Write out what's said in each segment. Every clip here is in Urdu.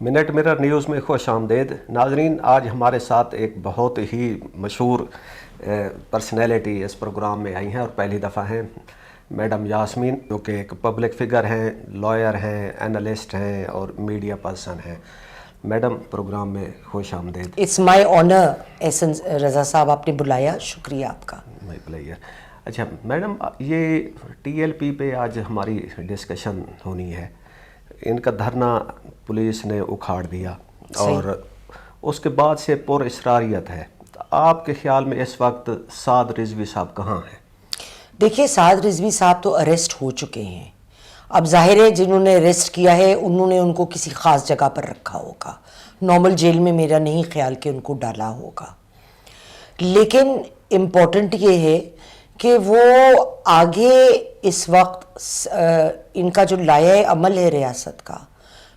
منٹ مرر نیوز میں خوش آمدید ناظرین. آج ہمارے ساتھ ایک بہت ہی مشہور پرسنالٹی اس پروگرام میں آئی ہیں اور پہلی دفعہ ہیں میڈم یاسمین، جو کہ ایک پبلک فگر ہیں، لائر ہیں، انالسٹ ہیں اور میڈیا پرسن ہیں. میڈم پروگرام میں خوش آمدید. اٹس مائی آنر احسن رضا صاحب، آپ نے بلایا، شکریہ آپ کا. مائی پلیئر. اچھا میڈم، یہ ٹی ایل پی پہ آج ہماری ڈسکشن ہونی ہے. ان کا دھرنا پولیس نے اکھاڑ دیا اور اس کے بعد سے پر اسراریت ہے. آپ کے خیال میں اس وقت سعد رضوی صاحب کہاں ہیں؟ دیکھیے، سعد رضوی صاحب تو اریسٹ ہو چکے ہیں. اب ظاہر ہے جنہوں نے اریسٹ کیا ہے انہوں نے ان کو کسی خاص جگہ پر رکھا ہوگا. نارمل جیل میں میرا نہیں خیال کہ ان کو ڈالا ہوگا. لیکن امپورٹنٹ یہ ہے کہ وہ آگے اس وقت ان کا جو لائحہ عمل ہے ریاست کا،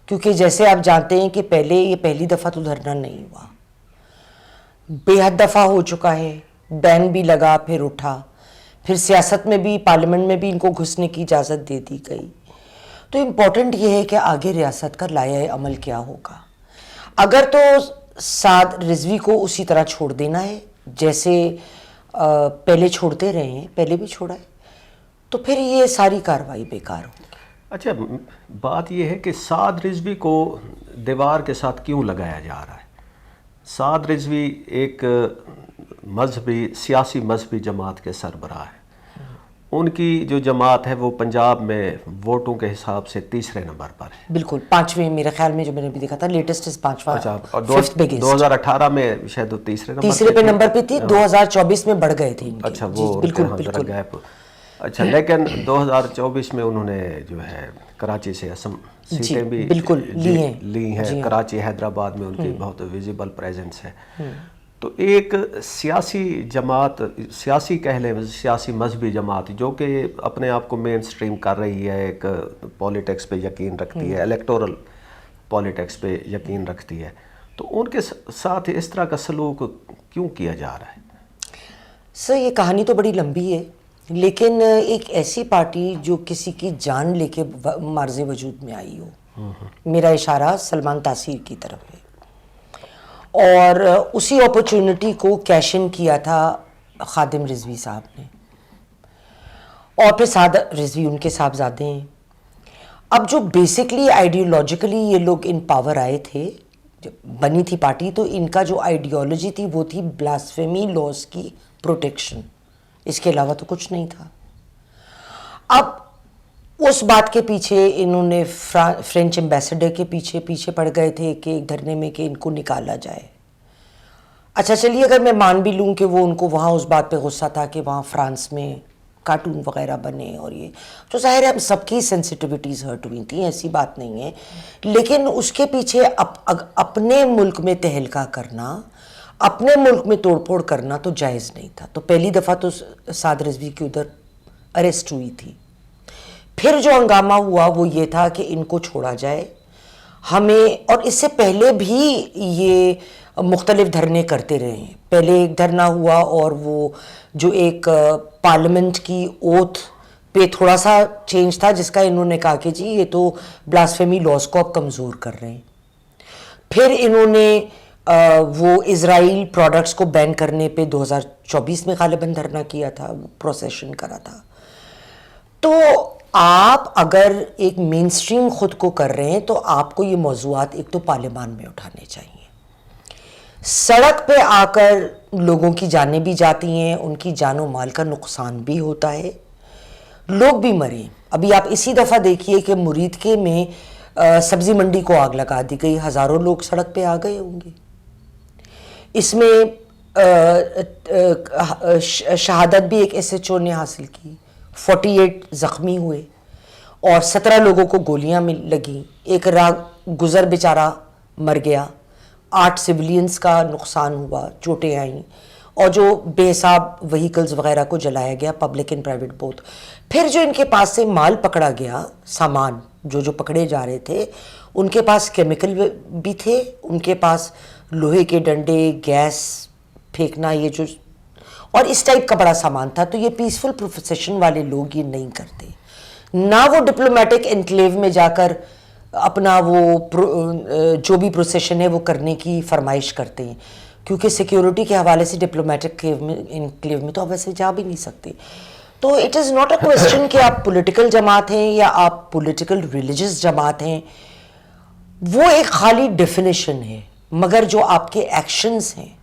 کیونکہ جیسے آپ جانتے ہیں کہ پہلے یہ پہلی دفعہ تو دھرنا نہیں ہوا، بے حد دفعہ ہو چکا ہے. بین بھی لگا، پھر اٹھا، پھر سیاست میں بھی، پارلیمنٹ میں بھی ان کو گھسنے کی اجازت دے دی گئی. تو امپورٹنٹ یہ ہے کہ آگے ریاست کا لائحہ عمل کیا ہوگا. اگر تو سعد رضوی کو اسی طرح چھوڑ دینا ہے جیسے پہلے چھوڑتے رہے ہیں، پہلے بھی چھوڑا ہے، تو پھر یہ ساری کارروائی بیکار ہوگی. اچھا، بات یہ ہے کہ سعد رضوی کو دیوار کے ساتھ کیوں لگایا جا رہا ہے؟ سعد رضوی ایک سیاسی مذہبی جماعت کے سربراہ ہیں. ان کی جو جماعت ہے وہ پنجاب میں ووٹوں کے حساب سے تیسرے نمبر پر ہے. بالکل، پانچویں میرے خیال میں، جو میں نے بھی دیکھا تھا لیٹسٹ از پانچواں. اور 2018 میں شاید تیسرے پہ نمبر پہ تھی. 2024 میں بڑھ گئے تھے. اچھا، وہ بالکل گیپ. اچھا، لیکن 2024 میں انہوں نے جو ہے کراچی سے سیٹیں بھی بالکل لی ہیں. کراچی، حیدرآباد میں ان کی بہت ویزیبل پریزنس ہے. تو ایک سیاسی جماعت، سیاسی کہہ لیں، سیاسی مذہبی جماعت جو کہ اپنے آپ کو مین سٹریم کر رہی ہے، ایک پولیٹکس پہ یقین رکھتی ہے، الیکٹورل پولیٹکس پہ یقین رکھتی ہے، تو ان کے ساتھ اس طرح کا سلوک کیوں کیا جا رہا ہے؟ سر، یہ کہانی تو بڑی لمبی ہے، لیکن ایک ایسی پارٹی جو کسی کی جان لے کے معرض وجود میں آئی ہو، میرا اشارہ سلمان تاثیر کی طرف ہے، اور اسی اپرچونٹی کو کیش ان کیا تھا خادم رضوی صاحب نے، اور پھر سعد رضوی ان کے صاحبزادے ہیں. اب جو بیسکلی آئیڈیولوجیکلی یہ لوگ ان پاور آئے تھے، جب بنی تھی پارٹی، تو ان کا جو آئیڈیالوجی تھی وہ تھی بلاسفیمی لاز کی پروٹیکشن، اس کے علاوہ تو کچھ نہیں تھا. اب اس بات کے پیچھے انہوں نے فرینچ ایمبیسڈر کے پیچھے پڑ گئے تھے کہ ایک دھرنے میں کہ ان کو نکالا جائے. اچھا چلیے، اگر میں مان بھی لوں کہ وہ ان کو وہاں اس بات پہ غصہ تھا کہ وہاں فرانس میں کارٹون وغیرہ بنے، اور یہ تو ظاہر ہے ہم سب کی سینسٹیوٹیز ہرٹ ہوئی تھیں، ایسی بات نہیں ہے. لیکن اس کے پیچھے اپنے ملک میں تہلکہ کرنا، اپنے ملک میں توڑ پھوڑ کرنا تو جائز نہیں تھا. تو پہلی دفعہ تو سعد رضوی کی ادھر اریسٹ ہوئی تھی. پھر جو ہنگامہ ہوا وہ یہ تھا کہ ان کو چھوڑا جائے ہمیں، اور اس سے پہلے بھی یہ مختلف دھرنے کرتے رہے ہیں. پہلے ایک دھرنا ہوا اور وہ جو ایک پارلیمنٹ کی اوتھ پہ تھوڑا سا چینج تھا، جس کا انہوں نے کہا کہ جی یہ تو بلاسفیمی لاز کو اب کمزور کر رہے ہیں. پھر انہوں نے وہ اسرائیل پروڈکٹس کو بین کرنے پہ 2024 میں غالباً دھرنا کیا تھا، پروسیشن کرا تھا. تو آپ اگر ایک مین سٹریم خود کو کر رہے ہیں تو آپ کو یہ موضوعات ایک تو پارلیمان میں اٹھانے چاہیے. سڑک پہ آ کر لوگوں کی جانیں بھی جاتی ہیں، ان کی جان و مال کا نقصان بھی ہوتا ہے، لوگ بھی مرے. ابھی آپ اسی دفعہ دیکھیے کہ مریدکے میں سبزی منڈی کو آگ لگا دی گئی، ہزاروں لوگ سڑک پہ آ گئے ہوں گے. اس میں شہادت بھی ایک ایس ایچ او نے حاصل کی، 48 زخمی ہوئے اور 17 لوگوں کو گولیاں لگیں. ایک راہ گزر بیچارہ مر گیا، 8 سویلینز کا نقصان ہوا، چوٹیں آئیں، اور جو بے حساب وہیکلز وغیرہ کو جلایا گیا، پبلک اینڈ پرائیویٹ بوتھ. پھر جو ان کے پاس سے مال پکڑا گیا، سامان جو پکڑے جا رہے تھے، ان کے پاس کیمیکل بھی تھے، ان کے پاس لوہے کے ڈنڈے، گیس پھینکنا، یہ جو اور اس ٹائپ کا بڑا سامان تھا. تو یہ پیسفل پروفیشن والے لوگ یہ نہیں کرتے. نہ وہ ڈپلومیٹک انکلیو میں جا کر اپنا وہ جو بھی پروسیشن ہے وہ کرنے کی فرمائش کرتے ہیں، کیونکہ سیکیورٹی کے حوالے سے ڈپلومیٹک انکلیو میں تو آپ ویسے جا بھی نہیں سکتے. تو it is not a question کہ آپ پولیٹیکل جماعت ہیں یا آپ پولیٹیکل ریلیجس جماعت ہیں، وہ ایک خالی ڈیفینیشن ہے، مگر جو آپ کے ایکشنز ہیں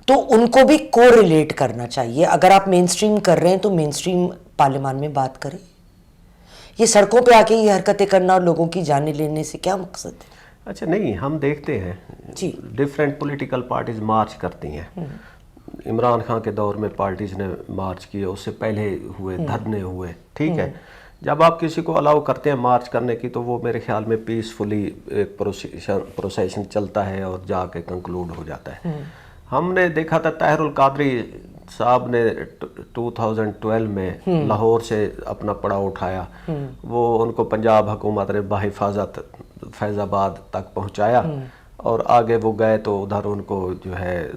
تو ان کو بھی کو ریلیٹ کرنا چاہیے. اگر آپ مین سٹریم کر رہے ہیں تو مین سٹریم پارلیمان میں بات کریں. یہ سڑکوں پہ آ کے یہ حرکتیں کرنا اور لوگوں کی جانیں لینے سے کیا مقصد ہے؟ اچھا نہیں، ہم دیکھتے ہیں جی ڈفرینٹ پولیٹیکل پارٹیز مارچ کرتی ہیں. عمران خان کے دور میں پارٹیز نے مارچ کیے، اس سے پہلے ہوئے، دھرنے ہوئے، ٹھیک ہے. جب آپ کسی کو الاؤ کرتے ہیں مارچ کرنے کی تو وہ میرے خیال میں پیسفلی ایک پروسیشن چلتا ہے اور جا کے کنکلوڈ ہو جاتا ہے. ہم نے دیکھا تھا طاہر القادری صاحب نے 2012 میں لاہور سے اپنا پڑاؤ اٹھایا، وہ ان کو پنجاب حکومت نے بحفاظت فیض آباد تک پہنچایا، اور آگے وہ گئے تو ادھر ان کو جو ہے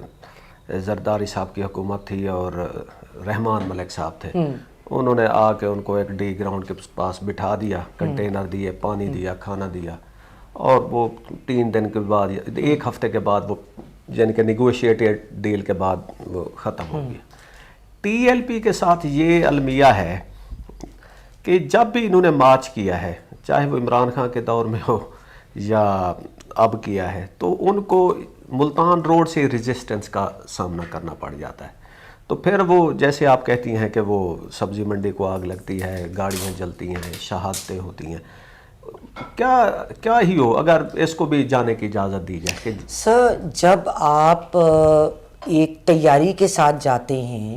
زرداری صاحب کی حکومت تھی اور رحمان ملک صاحب تھے، انہوں نے آ کے ان کو ایک ڈی گراؤنڈ کے پاس بٹھا دیا، کنٹینر دیے، پانی دیا، کھانا دیا، اور وہ 3 دن کے بعد 1 ہفتے کے بعد وہ یعنی کہ نیگوشیٹڈ ڈیل کے بعد وہ ختم ہو گیا. ٹی ایل پی کے ساتھ یہ المیہ ہے کہ جب بھی انہوں نے مارچ کیا ہے، چاہے وہ عمران خان کے دور میں ہو یا اب کیا ہے، تو ان کو ملتان روڈ سے ریزسٹنس کا سامنا کرنا پڑ جاتا ہے. تو پھر وہ جیسے آپ کہتی ہیں کہ وہ سبزی منڈی کو آگ لگتی ہے، گاڑیاں جلتی ہیں، شہادتیں ہوتی ہیں، کیا ہی ہو اگر اس کو بھی جانے کی اجازت دی جائے کہ سر جب آپ ایک تیاری کے ساتھ جاتے ہیں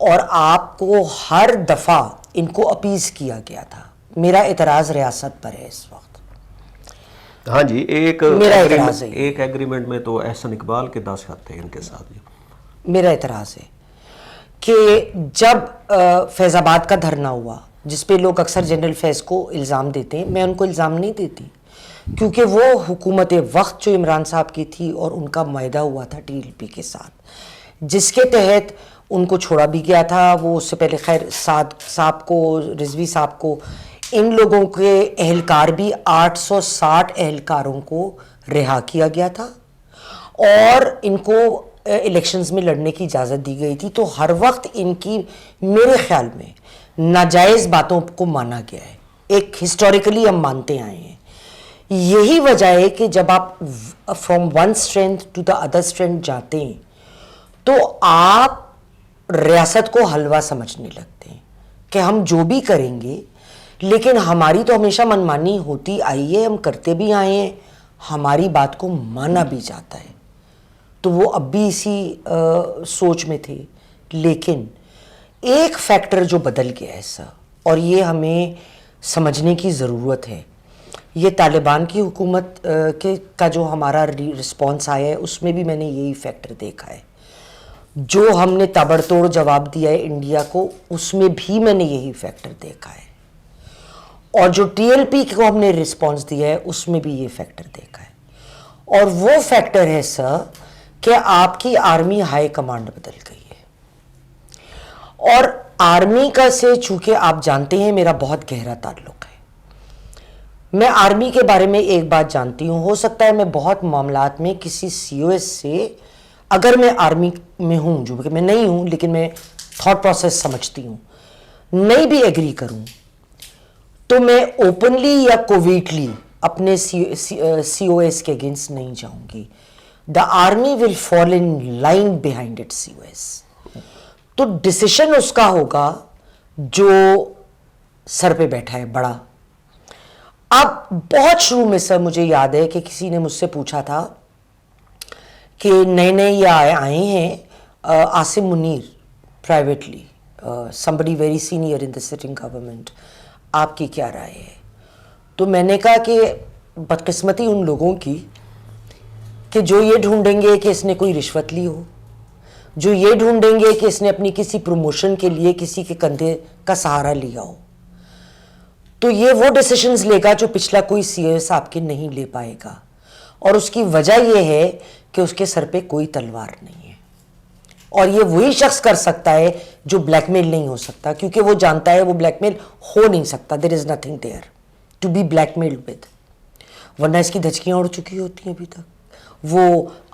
اور آپ کو ہر دفعہ ان کو اپیز کیا گیا تھا. میرا اعتراض ریاست پر ہے اس وقت. ہاں جی، ایک ایگریمنٹ میں تو احسن اقبال کے دستخط تھے ان کے ساتھ. میرا اعتراض ہے کہ جب فیض آباد کا دھرنا ہوا، جس پہ لوگ اکثر جنرل فیض کو الزام دیتے ہیں، میں ان کو الزام نہیں دیتی، کیونکہ وہ حکومت وقت جو عمران صاحب کی تھی اور ان کا معاہدہ ہوا تھا ٹی ایل پی کے ساتھ، جس کے تحت ان کو چھوڑا بھی گیا تھا. وہ اس سے پہلے خیر سعد صاحب کو، رضوی صاحب کو، ان لوگوں کے اہلکار بھی 860 اہلکاروں کو رہا کیا گیا تھا اور ان کو الیکشنز میں لڑنے کی اجازت دی گئی تھی. تو ہر وقت ان کی میرے خیال میں ناجائز باتوں کو مانا گیا ہے، ایک ہسٹوریکلی ہم مانتے آئے ہیں. یہی وجہ ہے کہ جب آپ from one strength to the other strength جاتے ہیں تو آپ ریاست کو حلوہ سمجھنے لگتے ہیں کہ ہم جو بھی کریں گے، لیکن ہماری تو ہمیشہ منمانی ہوتی آئی ہے، ہم کرتے بھی آئے ہیں، ہماری بات کو مانا بھی جاتا ہے. تو وہ اب بھی اسی سوچ میں تھے. لیکن ایک فیکٹر جو بدل گیا ہے سر، اور یہ ہمیں سمجھنے کی ضرورت ہے، یہ طالبان کی حکومت کا جو ہمارا رسپانس آیا ہے اس میں بھی میں نے یہی فیکٹر دیکھا ہے. جو ہم نے تابڑ توڑ جواب دیا ہے انڈیا کو، اس میں بھی میں نے یہی فیکٹر دیکھا ہے، اور جو ٹی ایل پی کو ہم نے رسپانس دیا ہے اس میں بھی یہ فیکٹر دیکھا ہے. اور وہ فیکٹر ہے سر کہ آپ کی آرمی ہائی کمانڈ بدل گئی ہے. اور آرمی کا سے چونکہ آپ جانتے ہیں میرا بہت گہرا تعلق ہے، میں آرمی کے بارے میں ایک بات جانتی ہوں. ہو سکتا ہے میں بہت معاملات میں کسی سی او ایس سے، اگر میں آرمی میں ہوں، جو کہ میں نہیں ہوں لیکن میں تھاٹ پروسیس سمجھتی ہوں، نہیں بھی ایگری کروں تو میں اوپنلی یا کوویٹلی اپنے سی او ایس کے اگینسٹ نہیں جاؤں گی. The army will fall in line behind it C O S. تو ڈسیشن اس کا ہوگا جو سر پہ بیٹھا ہے بڑا. اب بہت شروع میں سر مجھے یاد ہے کہ کسی نے مجھ سے پوچھا تھا کہ نئے یہ آئے ہیں Asim Munir privately, somebody very senior in the sitting government، آپ کی کیا رائے ہے؟ تو میں نے کہا کہ بدقسمتی ان لوگوں کی کہ جو یہ ڈھونڈیں گے کہ اس نے کوئی رشوت لی ہو، جو یہ ڈھونڈیں گے کہ اس نے اپنی کسی پروموشن کے لیے کسی کے کندھے کا سہارا لیا ہو. تو یہ وہ ڈیسیشنز لے گا جو پچھلا کوئی سی او ایس آپ کے نہیں لے پائے گا. اور اس کی وجہ یہ ہے کہ اس کے سر پہ کوئی تلوار نہیں ہے، اور یہ وہی شخص کر سکتا ہے جو بلیک میل نہیں ہو سکتا، کیونکہ وہ جانتا ہے وہ بلیک میل ہو نہیں سکتا. There is nothing there to be blackmailed with. ورنہ اس کی دھچکیاں اڑ چکی ہوتی ہیں ابھی تک. وہ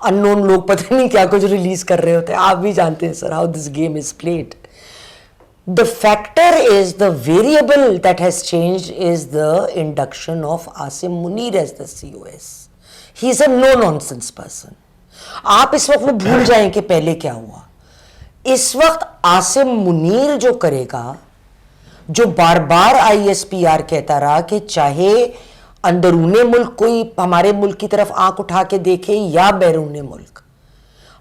ان نون لوگ پتہ نہیں کیا کچھ ریلیز کر رہے ہوتے ہیں. آپ بھی جانتے ہیں sir how this game is played. The factor is, the variable that has changed is the induction of Asim Munir as the COS. He is a no-nonsense person. آپ اس وقت وہ بھول جائیں کہ پہلے کیا ہوا. اس وقت عاصم منیر جو کرے گا, جو بار بار ISPR کہتا رہا کہ چاہے اندرون ملک کوئی ہمارے ملک کی طرف آنکھ اٹھا کے دیکھے یا بیرون ملک,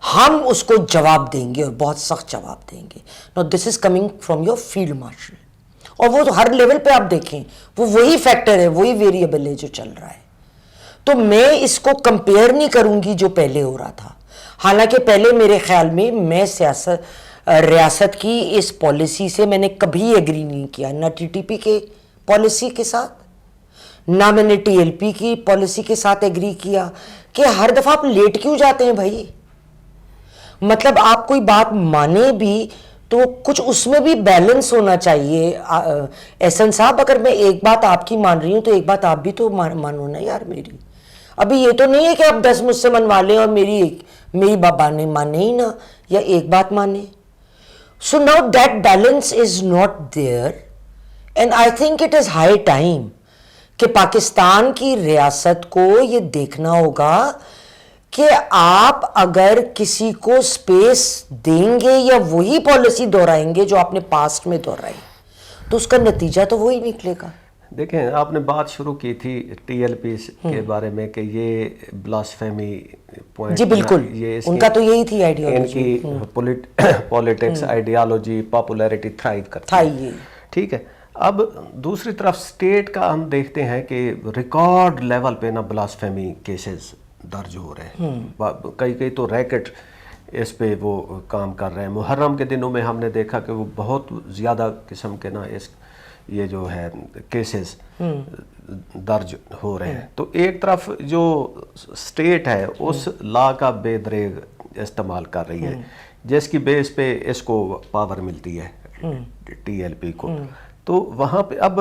ہم اس کو جواب دیں گے اور بہت سخت جواب دیں گے. No this is coming from your field marshal. اور وہ ہر لیول پہ آپ دیکھیں وہ وہی فیکٹر ہے, وہی ویریبل ہے جو چل رہا ہے. تو میں اس کو کمپیئر نہیں کروں گی جو پہلے ہو رہا تھا. حالانکہ پہلے میرے خیال میں ریاست کی اس پالیسی سے میں نے کبھی ایگری نہیں کیا, نہ TTP کے پالیسی کے ساتھ, نہ میں نے TLP کی پالیسی کے ساتھ ایگری کیا کہ ہر دفعہ آپ لیٹ کیوں جاتے ہیں بھائی. مطلب آپ کوئی بات مانے بھی تو کچھ اس میں بھی بیلنس ہونا چاہیے. احسن صاحب, اگر میں ایک بات آپ کی مان رہی ہوں تو ایک بات آپ بھی تو مانو نا یار میری. ابھی یہ تو نہیں ہے کہ آپ 10 مجھ سے منوا لیں اور میری بابا نے مانے ہی نا, یا ایک بات مانے. So now that balance is not there, and I think it is high time کہ پاکستان کی ریاست کو یہ دیکھنا ہوگا کہ آپ اگر کسی کو سپیس دیں گے یا وہی پالیسی دہرائیں گے جو آپ نے پاسٹ میں دہرائی, تو اس کا نتیجہ تو وہی نکلے گا. دیکھیں, آپ نے بات شروع کی تھی TLP کے بارے میں کہ یہ بلاسفیمی پوائنٹ, جی بالکل, ان کا تو یہی تھی آئیڈیالوجی, ان کی پولیٹکس آئیڈیالوجی پاپولیرٹی تھرائیو کرتی ہے. ٹھیک ہے, اب دوسری طرف سٹیٹ کا ہم دیکھتے ہیں کہ ریکارڈ لیول پہ نا بلاسفیمی کیسز درج ہو رہے ہیں. کئی تو ریکٹ اس پہ وہ کام کر رہے ہیں. محرم کے دنوں میں ہم نے دیکھا کہ وہ بہت زیادہ قسم کے نا یہ جو ہے کیسز درج ہو رہے ہیں. تو ایک طرف جو سٹیٹ ہے اس لا کا بے دریغ استعمال کر رہی ہے, جس کی بیس پہ اس کو پاور ملتی ہے TLP کو. تو وہاں پہ اب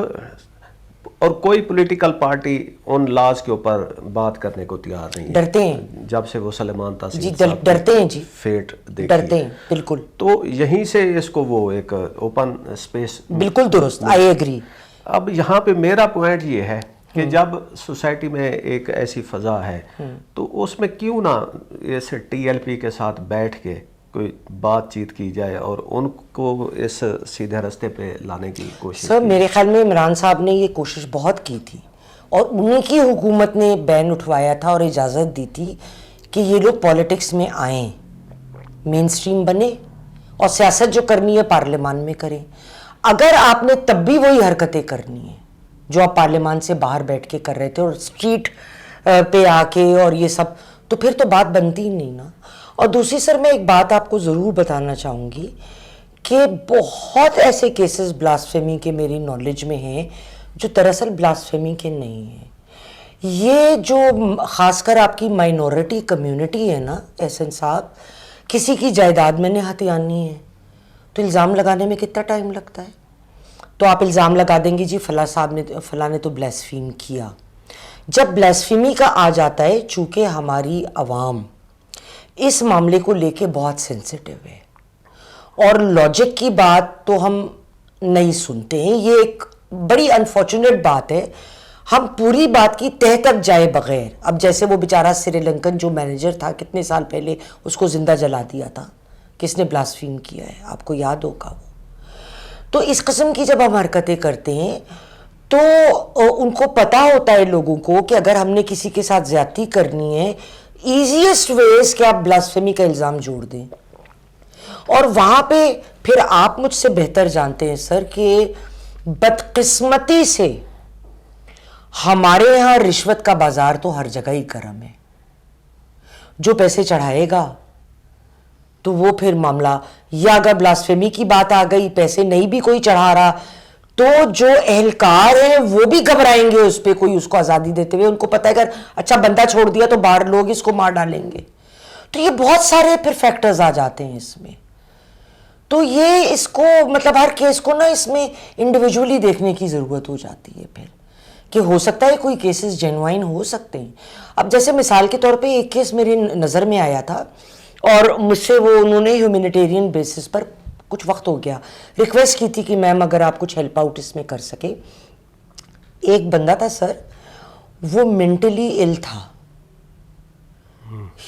اور کوئی پولیٹیکل پارٹی ان لاز کے اوپر بات کرنے کو تیار نہیں ہے. ڈرتے ہیں جب سے وہ سلیمان تاثیر جی, ڈرتے ہیں جی, فیٹ دیکھی, ڈرتے ہیں بالکل. تو یہیں سے اس کو وہ ایک اوپن اسپیس, بالکل درست, آئی ایگری. اب یہاں پہ میرا پوائنٹ یہ ہے کہ جب سوسائٹی میں ایک ایسی فضا ہے تو اس میں کیوں نہ اس TLP کے ساتھ بیٹھ کے کوئی بات چیت کی جائے اور ان کو اس سیدھے راستے پہ لانے کی کوشش. سر میرے خیال میں عمران صاحب نے یہ کوشش بہت کی تھی اور انہیں کی حکومت نے بین اٹھوایا تھا اور اجازت دی تھی کہ یہ لوگ پالیٹکس میں آئیں, مین سٹریم بنے اور سیاست جو کرنی ہے پارلیمان میں کریں. اگر آپ نے تب بھی وہی حرکتیں کرنی ہیں جو آپ پارلیمان سے باہر بیٹھ کے کر رہے تھے اور اسٹریٹ پہ آ کے اور یہ سب, تو پھر تو بات بنتی ہی نہیں نا. اور دوسری سر میں ایک بات آپ کو ضرور بتانا چاہوں گی کہ بہت ایسے کیسز بلاسفیمی کے میری نالج میں ہیں جو دراصل بلاسفیمی کے نہیں ہیں. یہ جو خاص کر آپ کی مائنورٹی کمیونٹی ہے نا احسن صاحب, کسی کی جائیداد میں نے ہتھیانی ہے تو الزام لگانے میں کتنا ٹائم لگتا ہے. تو آپ الزام لگا دیں گے جی فلاں نے تو بلاسفیم کیا. جب بلاسفیمی کا آ جاتا ہے, چونکہ ہماری عوام اس معاملے کو لے کے بہت سینسیٹیو ہے اور لاجک کی بات تو ہم نہیں سنتے ہیں. یہ ایک بڑی انفارچونیٹ بات ہے, ہم پوری بات کی تہ تک جائے بغیر. اب جیسے وہ بیچارہ سری لنکن جو مینیجر تھا کتنے سال پہلے اس کو زندہ جلا دیا تھا, کس نے بلاسفیم کیا ہے آپ کو یاد ہوگا وہ. تو اس قسم کی جب ہم حرکتیں کرتے ہیں تو ان کو پتا ہوتا ہے لوگوں کو کہ اگر ہم نے کسی کے ساتھ زیادتی کرنی ہے, ایزیسٹ ویز کہ آپ بلاسفیمی کا الزام جوڑ دیں. اور وہاں پہ پھر آپ مجھ سے بہتر جانتے ہیں سر کہ بدقسمتی سے ہمارے ہاں رشوت کا بازار تو ہر جگہ ہی گرم ہے. جو پیسے چڑھائے گا تو وہ پھر معاملہ, یا اگر بلاسفیمی کی بات آ گئی پیسے نہیں بھی کوئی چڑھا رہا تو جو اہلکار ہیں وہ بھی گھبرائیں گے اس پہ, کوئی اس کو آزادی دیتے ہوئے. ان کو پتہ ہے اگر اچھا بندہ چھوڑ دیا تو باہر لوگ اس کو مار ڈالیں گے. تو یہ بہت سارے پھر فیکٹرز آ جاتے ہیں اس میں. تو یہ اس کو مطلب ہر کیس کو نا اس میں انڈیویجولی دیکھنے کی ضرورت ہو جاتی ہے پھر کہ ہو سکتا ہے کوئی کیسز جینوائن ہو سکتے ہیں. اب جیسے مثال کے طور پہ ایک کیس میرے نظر میں آیا تھا اور مجھ سے وہ انہوں نے ہیومینیٹیرین بیسس پر کچھ وقت ہو گیا ریکویسٹ کی تھی کہ میم اگر آپ کچھ ہیلپ آؤٹ اس میں کر سکے. ایک بندہ تھا سر, وہ مینٹلی ال تھا,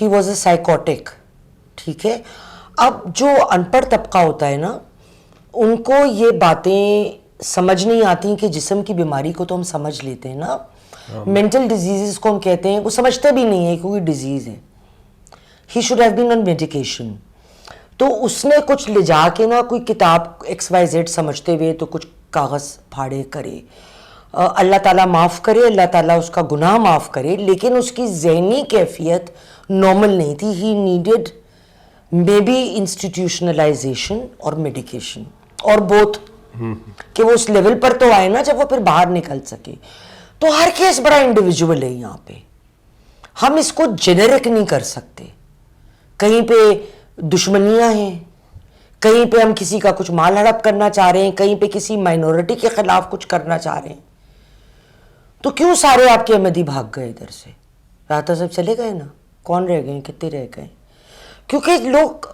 ہی واز اے سائیکوٹک, ٹھیک ہے. اب جو ان پڑھ طبقہ ہوتا ہے نا, ان کو یہ باتیں سمجھ نہیں آتی کہ جسم کی بیماری کو تو ہم سمجھ لیتے ہیں نا, مینٹل ڈیزیز کو ہم کہتے ہیں, وہ سمجھتے بھی نہیں ہے کہ کوئی ڈیزیز ہے. He should have been on medication. تو اس نے کچھ لے جا کے نا کوئی کتاب XYZ سمجھتے ہوئے تو کچھ کاغذ پھاڑے کرے. اللہ تعالیٰ معاف کرے, اللہ تعالیٰ اس کا گناہ معاف کرے, لیکن اس کی ذہنی کیفیت نارمل نہیں تھی. He needed may be institutionalisation اور میڈیکیشن اور بوتھ, کہ وہ اس لیول پر تو آئے نا جب وہ پھر باہر نکل سکے. تو ہر کیس بڑا انڈیویجول ہے یہاں پہ, ہم اس کو جنرک نہیں کر سکتے. کہیں پہ دشمنیاں ہیں, کہیں پہ ہم کسی کا کچھ مال ہڑپ کرنا چاہ رہے ہیں, کہیں پہ کسی مائنورٹی کے خلاف کچھ کرنا چاہ رہے ہیں. تو کیوں سارے آپ کے احمدی بھاگ گئے ادھر سے؟ راتا صاحب چلے گئے نا, کون رہ گئے, کتنے رہ گئے؟ کیونکہ لوگ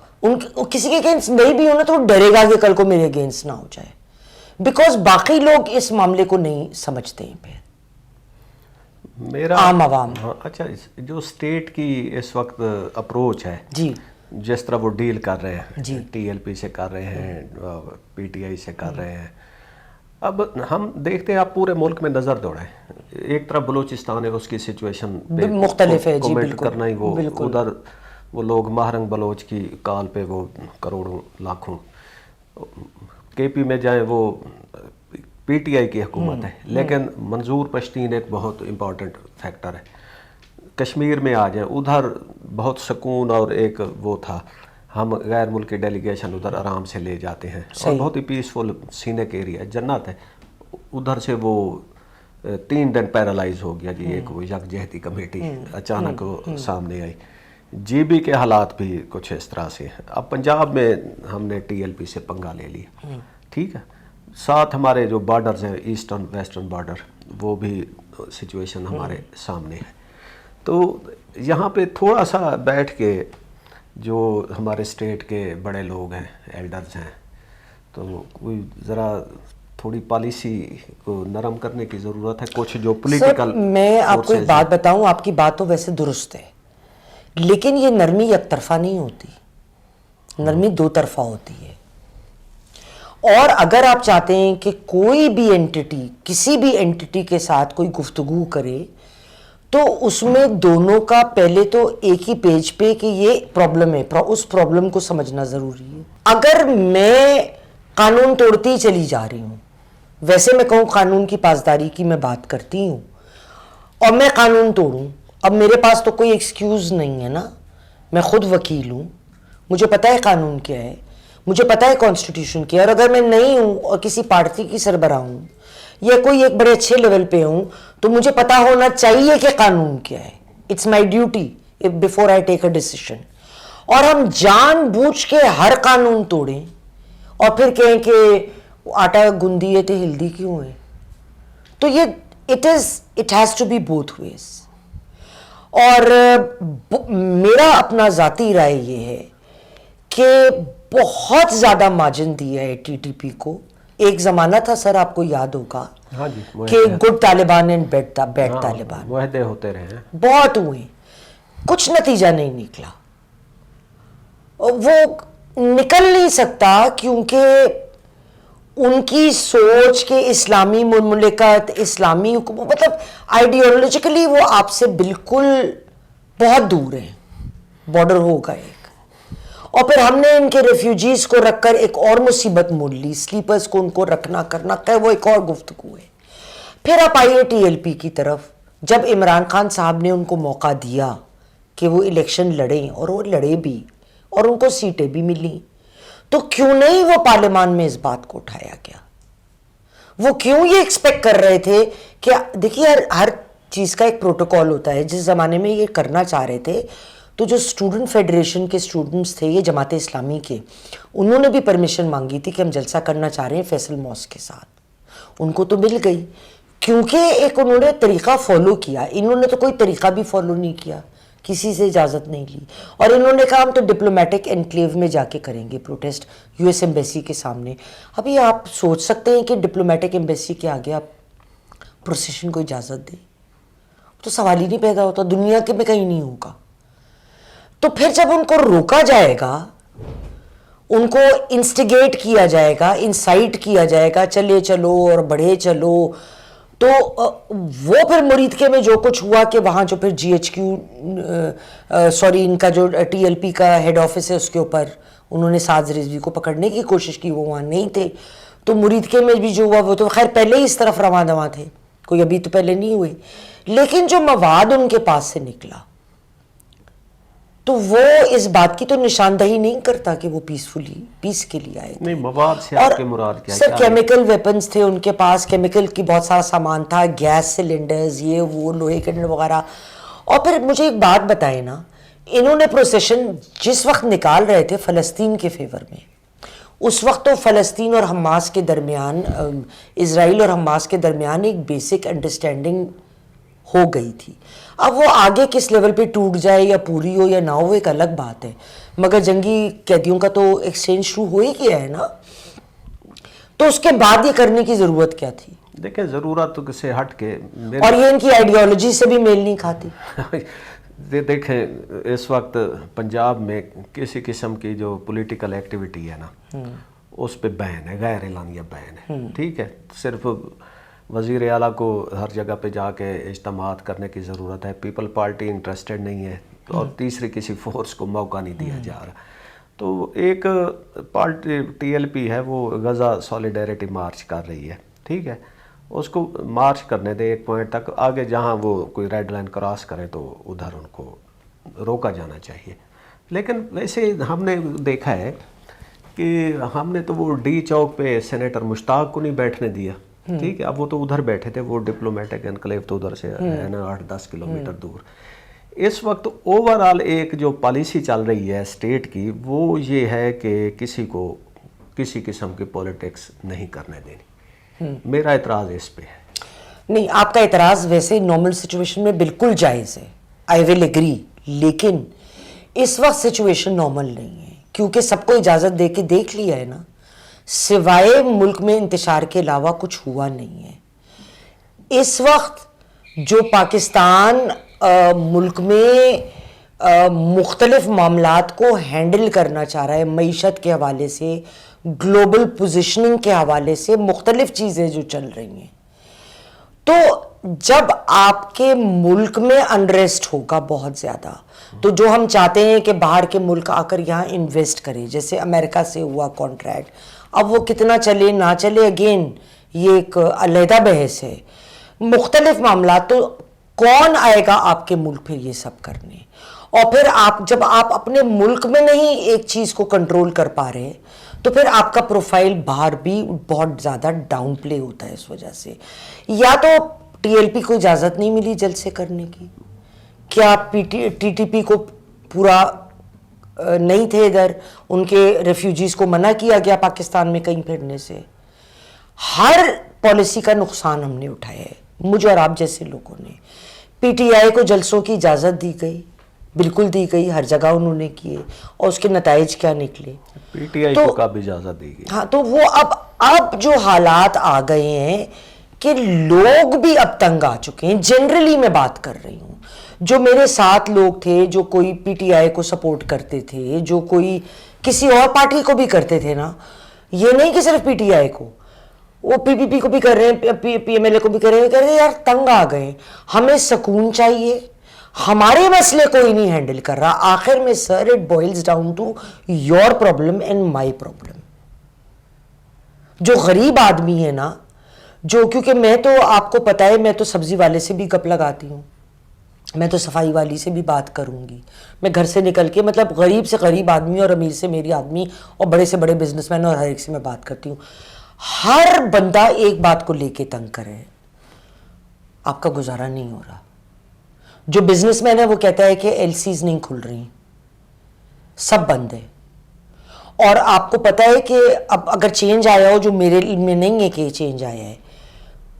کسی کے اگینسٹ نہیں بھی ہونا تو وہ ڈرے گا کہ کل کو میرے اگینسٹ نہ ہو جائے, بیکاز باقی لوگ اس معاملے کو نہیں سمجھتے ہیں. پھر میرا عام عوام, اچھا, جو اسٹیٹ کی اس وقت اپروچ ہے, جی جس طرح وہ ڈیل کر رہے ہیں, جی TLP سے کر رہے ہیں, PTI سے کر رہے ہیں, اب ہم دیکھتے ہیں, آپ پورے ملک میں نظر دوڑیں, ایک طرف بلوچستان ہے, اس کی سچویشن مختلف ہے, جی کمنٹ بالکل کرنا ہی, وہ ادھر وہ لوگ ماہرنگ بلوچ کی کال پہ وہ کروڑوں لاکھوں. KP میں جائیں وہ PTI کی حکومت ہے, لیکن منظور پشتین ایک بہت امپورٹنٹ فیکٹر ہے. کشمیر میں آ جائیں, ادھر بہت سکون اور ایک وہ تھا, ہم غیر ملکی ڈیلیگیشن ادھر آرام سے لے جاتے ہیں, اور بہت ہی پیسفل سینک ایریا, جنت ہے. ادھر سے وہ 3 دن پیرالائز ہو گیا جی, ایک وہ یکجہتی کمیٹی اچانک وہ سامنے آئی. GB کے حالات بھی کچھ اس طرح سے ہیں. اب پنجاب میں ہم نے TLP سے پنگا لے لیا, ٹھیک ہے, ساتھ ہمارے جو بارڈرز ہیں, ایسٹرن ویسٹرن بارڈر, وہ بھی سچویشن ہمارے سامنے ہے. تو یہاں پہ تھوڑا سا بیٹھ کے جو ہمارے اسٹیٹ کے بڑے لوگ ہیں, ایلڈرز ہیں, تو کوئی ذرا تھوڑی پالیسی کو نرم کرنے کی ضرورت ہے. کچھ جو پولیٹیکل, میں آپ کو ایک بات بتاؤں, آپ کی بات تو ویسے درست ہے, لیکن یہ نرمی یک طرفہ نہیں ہوتی, نرمی 2 طرفہ ہوتی ہے. اور اگر آپ چاہتے ہیں کہ کوئی بھی اینٹی, کسی بھی اینٹی کے ساتھ کوئی گفتگو کرے, تو اس میں دونوں کا پہلے تو ایک ہی پیج پہ کہ یہ پرابلم ہے, اس پرابلم کو سمجھنا ضروری ہے. اگر میں قانون توڑتی چلی جا رہی ہوں, ویسے میں کہوں قانون کی پاسداری کی میں بات کرتی ہوں, اور میں قانون توڑوں, اب میرے پاس تو کوئی ایکسکیوز نہیں ہے نا, میں خود وکیل ہوں, مجھے پتہ ہے قانون کیا ہے, مجھے پتہ ہے کانسٹیٹیوشن کیا ہے. اور اگر میں نہیں ہوں اور کسی پارٹی کی سربراہ ہوں یا کوئی ایک بڑے اچھے لیول پہ ہوں, تو مجھے پتہ ہونا چاہیے کہ قانون کیا ہے. It's my duty before I take a decision. اور ہم جان بوجھ کے ہر قانون توڑیں اور پھر کہیں کہ آٹا گندی ہے تو ہلدی کیوں ہے, تو یہ it has to be both ways. اور میرا اپنا ذاتی رائے یہ ہے کہ بہت زیادہ مارجن دیا ہے TTP کو. ایک زمانہ تھا سر, آپ کو یاد ہوگا, کہ good Taliban and bad Taliban, معاہدے ہوتے رہے ہیں, بہت ہوئے, کچھ نتیجہ نہیں نکلا. وہ نکل نہیں سکتا کیونکہ ان کی سوچ کے اسلامی مملکت, اسلامی مطلب آئیڈیالوجیکلی وہ آپ سے بالکل بہت دور ہیں. بارڈر ہوگا ایک, اور پھر ہم نے ان کے ریفیوجیز کو رکھ کر ایک اور مصیبت مول لی, سلیپرز کو ان کو رکھنا کرنا, کہ وہ ایک اور گفتگو ہے. پھر آپ آئیے TLP کی طرف. جب عمران خان صاحب نے ان کو موقع دیا کہ وہ الیکشن لڑیں, اور وہ لڑے بھی, اور ان کو سیٹیں بھی ملیں, تو کیوں نہیں وہ پارلیمان میں اس بات کو اٹھایا گیا؟ وہ کیوں یہ ایکسپیکٹ کر رہے تھے کہ دیکھیے ہر چیز کا ایک پروٹوکول ہوتا ہے. جس زمانے میں یہ کرنا چاہ رہے تھے, تو جو اسٹوڈنٹ فیڈریشن کے اسٹوڈنٹس تھے, یہ جماعت اسلامی کے, انہوں نے بھی پرمیشن مانگی تھی کہ ہم جلسہ کرنا چاہ رہے ہیں فیصل موس کے ساتھ. ان کو تو مل گئی. کیونکہ ایک انہوں نے طریقہ فالو کیا, انہوں نے تو کوئی طریقہ بھی فالو نہیں کیا, کسی سے اجازت نہیں لی, اور انہوں نے کہا ہم تو ڈپلومیٹک انکلیو میں جا کے کریں گے پروٹیسٹ, یو ایس ایمبیسی کے سامنے. ابھی آپ سوچ سکتے ہیں کہ ڈپلومیٹک ایمبیسی کے آگے آپ پروسیشن کو اجازت دیں؟ تو سوال ہی نہیں پیدا ہوتا, دنیا کے میں کہیں نہیں ہوگا. تو پھر جب ان کو روکا جائے گا, ان کو انسٹیگیٹ کیا جائے گا, انسائٹ کیا جائے گا, چلے چلو اور بڑھے چلو, تو وہ پھر مریدکے میں جو کچھ ہوا کہ وہاں جو پھر جی ایچ کیو سوری ان کا جو ٹی ایل پی کا ہیڈ آفس ہے اس کے اوپر انہوں نے ساز رضوی کو پکڑنے کی کوشش کی, وہ وہاں نہیں تھے. تو مریدکے میں بھی جو ہوا وہ تو خیر پہلے ہی اس طرف رواں دواں تھے, کوئی ابھی تو پہلے نہیں ہوئے, لیکن جو مواد ان کے پاس سے نکلا تو وہ اس بات کی تو نشاندہی نہیں کرتا کہ وہ پیس کے لیے آئے تھے. نہیں, مواد سے آپ کے مراد کیا؟ سر کیمیکل ویپنز تھے ان کے پاس, کیمیکل کی بہت سارا سامان تھا, گیس سلنڈرز, یہ وہ لوہے کے وغیرہ. اور پھر مجھے ایک بات بتائیں نا, انہوں نے پروسیشن جس وقت نکال رہے تھے فلسطین کے فیور میں, اس وقت تو فلسطین اور حماس کے درمیان, اسرائیل اور حماس کے درمیان ایک بیسک انڈرسٹینڈنگ ہو گئی تھی. اب وہ آگے کس لیول پہ ٹوٹ جائے یا پوری ہو یا نہ ہو ایک الگ بات ہے, مگر جنگی قیدیوں کا تو ایکسچینج شروع ہو ہی گیا ہے نا, تو اس کے بعد یہ کرنے کی ضرورت کیا تھی؟ دیکھیں ضرورت سے ہٹ کے, اور یہ ان کی آئیڈیالوجی سے بھی میل نہیں کھاتی. دیکھیں اس وقت پنجاب میں کسی قسم کی جو پولیٹیکل ایکٹیویٹی ہے نا اس پہ بین ہے, غیر اعلانیہ بین ہے, ٹھیک ہے. صرف وزیر اعلیٰ کو ہر جگہ پہ جا کے اجتماعات کرنے کی ضرورت ہے, پیپل پارٹی انٹرسٹڈ نہیں ہے, اور تیسری کسی فورس کو موقع نہیں دیا جا رہا. تو ایک پارٹی ٹی ایل پی ہے وہ غزہ سولیڈیریٹی مارچ کر رہی ہے, ٹھیک ہے, اس کو مارچ کرنے دے ایک پوائنٹ تک, آگے جہاں وہ کوئی ریڈ لائن کراس کرے تو ادھر ان کو روکا جانا چاہیے. لیکن ویسے ہم نے دیکھا ہے کہ ہم نے تو وہ ڈی چوک پہ سینیٹر مشتاق کو نہیں بیٹھنے دیا, ٹھیک ہے. اب وہ تو ادھر بیٹھے تھے, وہ ڈپلومیٹک انکلیو تو ادھر سے ہے نا 8-10 کلومیٹر دور. اس وقت اوور آل ایک جو پالیسی چل رہی ہے اسٹیٹ کی وہ یہ ہے کہ کسی کو کسی قسم کی پولیٹکس نہیں کرنے دینی. میرا اعتراض اس پہ ہے. نہیں, آپ کا اعتراض ویسے نارمل سچویشن میں بالکل جائز ہے, آئی ول ایگری, لیکن اس وقت سچویشن نارمل نہیں ہے کیونکہ سب کو اجازت دے کے دیکھ لیا ہے نا, سوائے ملک میں انتشار کے علاوہ کچھ ہوا نہیں ہے. اس وقت جو پاکستان ملک میں مختلف معاملات کو ہینڈل کرنا چاہ رہا ہے, معیشت کے حوالے سے, گلوبل پوزیشننگ کے حوالے سے, مختلف چیزیں جو چل رہی ہیں, تو جب آپ کے ملک میں انریسٹ ہوگا بہت زیادہ, تو جو ہم چاہتے ہیں کہ باہر کے ملک آ کر یہاں انویسٹ کرے, جیسے امریکہ سے ہوا کانٹریکٹ, اب وہ کتنا چلے نہ چلے اگین یہ ایک علیحدہ بحث ہے. مختلف معاملات, تو کون آئے گا آپ کے ملک پھر یہ سب کرنے؟ اور پھر آپ جب آپ اپنے ملک میں نہیں ایک چیز کو کنٹرول کر پا رہے تو پھر آپ کا پروفائل باہر بھی بہت زیادہ ڈاؤن پلے ہوتا ہے. اس وجہ سے یا تو ٹی ایل پی کو اجازت نہیں ملی جلسے کرنے کی, کیا ٹی ٹی پی کو پورا نہیں تھے ادھر, ان کے ریفیوجیز کو منع کیا گیا پاکستان میں کہیں پھرنے سے. ہر پالیسی کا نقصان ہم نے اٹھایا ہے, مجھے اور آپ جیسے لوگوں نے. پی ٹی آئی کو جلسوں کی اجازت دی گئی, بالکل دی گئی, ہر جگہ انہوں نے کیے, اور اس کے نتائج کیا نکلے؟ پی ٹی آئی کو کب اجازت دی گئی؟ ہاں, تو وہ اب جو حالات آ گئے ہیں کہ لوگ بھی اب تنگ آ چکے ہیں. جنرلی میں بات کر رہی ہوں, جو میرے ساتھ لوگ تھے جو کوئی پی ٹی آئی کو سپورٹ کرتے تھے, جو کوئی کسی اور پارٹی کو بھی کرتے تھے نا, یہ نہیں کہ صرف پی ٹی آئی کو, وہ پی پی پی کو بھی کر رہے ہیں, پی ایم ایل اے کو بھی کر رہے ہیں, کہہ رہے ہیں یار تنگ آ گئے, ہمیں سکون چاہیے, ہمارے مسئلے کوئی نہیں ہینڈل کر رہا. آخر میں sir it boils down to your problem and my problem. جو غریب آدمی ہے نا, جو, کیونکہ میں تو آپ کو پتا ہے میں تو سبزی والے سے بھی گپ لگاتی ہوں, میں تو صفائی والی سے بھی بات کروں گی, میں گھر سے نکل کے مطلب غریب سے غریب آدمی اور امیر سے میری آدمی اور بڑے سے بڑے بزنس مین اور ہر ایک سے میں بات کرتی ہوں. ہر بندہ ایک بات کو لے کے تنگ کرے, آپ کا گزارا نہیں ہو رہا. جو بزنس مین ہے وہ کہتا ہے کہ ایل سیز نہیں کھل رہی, سب بند ہے. اور آپ کو پتا ہے کہ اب اگر چینج آیا ہو, جو میرے علم میں نہیں ہے کہ چینج آیا ہے,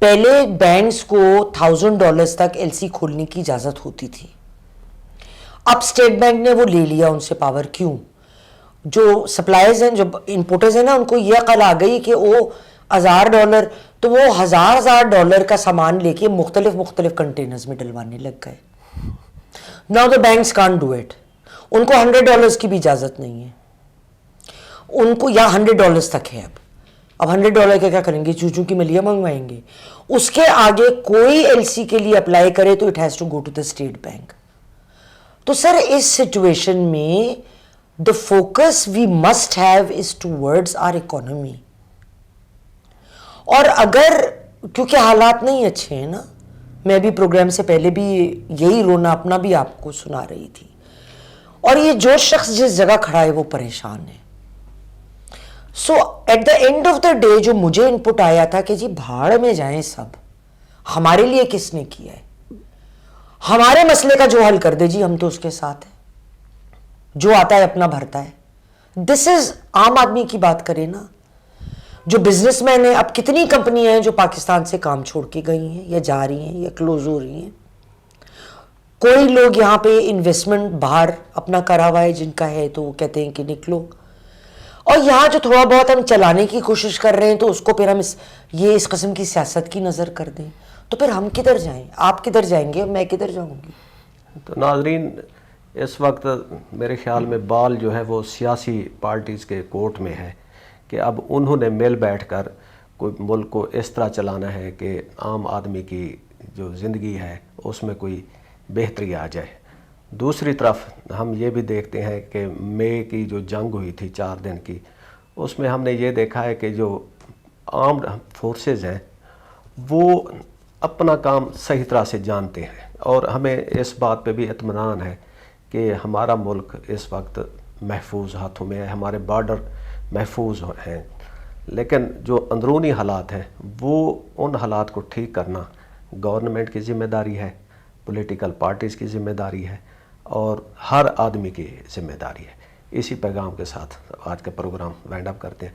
پہلے بینکس کو $1000 تک ایل سی کھولنے کی اجازت ہوتی تھی. اب اسٹیٹ بینک نے وہ لے لیا ان سے پاور. کیوں؟ جو سپلائرز ہیں, جو امپورٹرز ہیں نا, ان کو یہ عقل آ گئی کہ وہ $1000, تو وہ $1000 کا سامان لے کے مختلف کنٹینرز میں ڈلوانے لگ گئے. Now the banks can't do it. ان کو $100 کی بھی اجازت نہیں ہے. ان کو یا $100 تک ہے. اب $100 کا کیا کریں گے؟ چوچو کی ملیاں منگوائیں گے. اس کے آگے کوئی ایل سی کے لیے اپلائی کرے تو it has to go to the state bank. تو سر اس سچویشن میں the focus we must have is towards our economy. اور اگر کیونکہ حالات نہیں اچھے ہیں نا, میں بھی پروگرام سے پہلے بھی یہی رونا اپنا بھی آپ کو سنا رہی تھی, اور یہ جو شخص جس جگہ کھڑا ہے وہ پریشان ہے. So at the end of the day جو مجھے انپٹ آیا تھا کہ جی بھاڑ میں جائیں سب, ہمارے لیے کس نے کیا ہے, ہمارے مسئلے کا جو حل کر دے جی ہم تو اس کے ساتھ ہیں, جو آتا ہے اپنا بھرتا ہے. دس از عام آدمی کی بات کرے نا, جو بزنس مین ہیں. اب کتنی کمپنیاں ہیں جو پاکستان سے کام چھوڑ کے گئی ہیں یا جا رہی ہیں یا کلوز ہو رہی ہیں. کوئی لوگ یہاں پہ انویسٹمنٹ باہر اپنا کرا ہوا ہے جن کا ہے, تو وہ کہتے ہیں کہ نکلو. اور یہاں جو تھوڑا بہت ہم چلانے کی کوشش کر رہے ہیں تو اس کو پھر ہم یہ اس قسم کی سیاست کی نظر کر دیں, تو پھر ہم کدھر جائیں؟ آپ کدھر جائیں گے, میں کدھر جاؤں گی؟ تو ناظرین, اس وقت میرے خیال میں بال جو ہے وہ سیاسی پارٹیز کے کورٹ میں ہے کہ اب انہوں نے مل بیٹھ کر کوئی ملک کو اس طرح چلانا ہے کہ عام آدمی کی جو زندگی ہے اس میں کوئی بہتری آ جائے. دوسری طرف ہم یہ بھی دیکھتے ہیں کہ مئی کی جو جنگ ہوئی تھی 4 دن کی, اس میں ہم نے یہ دیکھا ہے کہ جو آرمڈ فورسز ہیں وہ اپنا کام صحیح طرح سے جانتے ہیں, اور ہمیں اس بات پہ بھی اطمینان ہے کہ ہمارا ملک اس وقت محفوظ ہاتھوں میں ہے, ہمارے بارڈر محفوظ ہیں. لیکن جو اندرونی حالات ہیں وہ ان حالات کو ٹھیک کرنا گورنمنٹ کی ذمہ داری ہے, پولیٹیکل پارٹیز کی ذمہ داری ہے, اور ہر آدمی کی ذمہ داری ہے. اسی پیغام کے ساتھ آج کا پروگرام وائنڈ اپ کرتے ہیں.